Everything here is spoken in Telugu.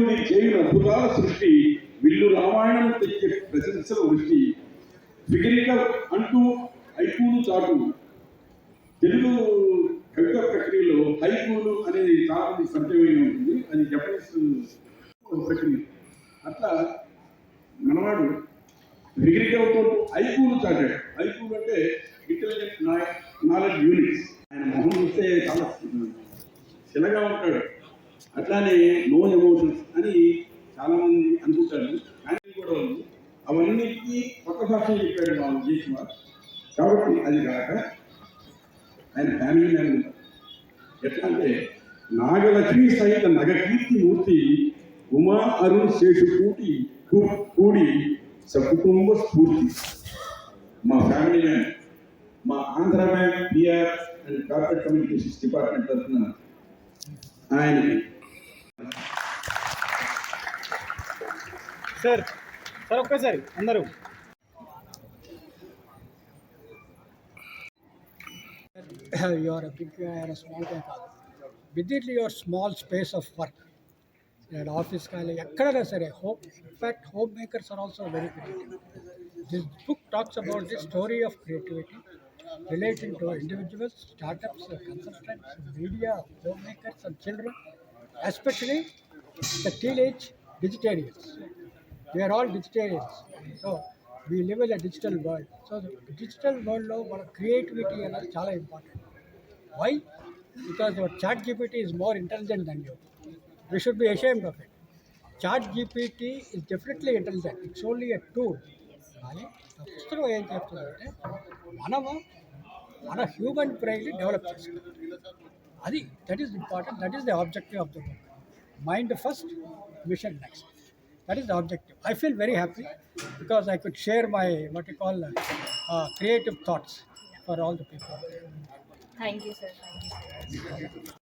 విష్ణువుని చేయున అద్భుతాల సృష్టి విల్లు రామాయణం తెచ్చే ప్రశంసల వృష్టి ఫిగరికల్ అంటూ హైకూలు చాటు తెలుగు కవిత ప్రక్రియలో హైకూలు అనేది చాలా సంతమైన ఉంటుంది. అది జపనీస్ ప్రక్రియ. అట్లా మనవాడు ఫిగరికల్తో హైకూలు చాటాడు. హైకూలు అంటే ఇంటెలిజెంట్ నాలెడ్జ్ యూనిట్స్. ఆయన మొహం చూస్తే చాలా చిన్నగా ఉంటాడు. అట్లానే నో ఎమోషన్స్ అని చాలామంది అనుకుంటారు. కానీ కూడా ఉంది. అవన్నిటికీ కొత్త భాష చెప్పాడు మా విజయ్ కుమార్. కాబట్టి అది కాక ఆయన ఫ్యామిలీ మ్యాన్. ఎట్లా అంటే నాగలక్ష్మి సహిత నగకీర్తి మూర్తి ఉమా అరుణ్ శేషు కూడి సకుటుంబ స్ఫూర్తి. మా ఫ్యామిలీ మ్యాన్, మా Andhra bank PR and corporate communications department తరఫున ఆయనకి సార్ సార్ ఒక్కసారి అందరూ you are a big guy or a small guy కాదు. within your small space of work and office కానీ ఎక్కడైనా సరే in fact home makers are also very creative. This book talks about the story of creativity relating to individuals, startups, consultants, media, home makers and children, especially the teenage vegetarians. They are all vegetarians. So we live in a digital world. So the digital world lo మన creativity అనేది చాలా important. Why? Because your chat GPT is more intelligent than you. We should be ashamed of it. Chat GPT is definitely intelligent. It's only a tool. కానీ ఆ పుస్తకం ఏం చెప్తుందంటే మన హ్యూమన్ బ్రెయిన్ని డెవలప్ చేసుకోవాలి. అది that is important. That is the objective of the book. Mind first, mission next. That is the objective. I feel very happy because I could share my creative thoughts for all the people. Thank you, sir. Thank you.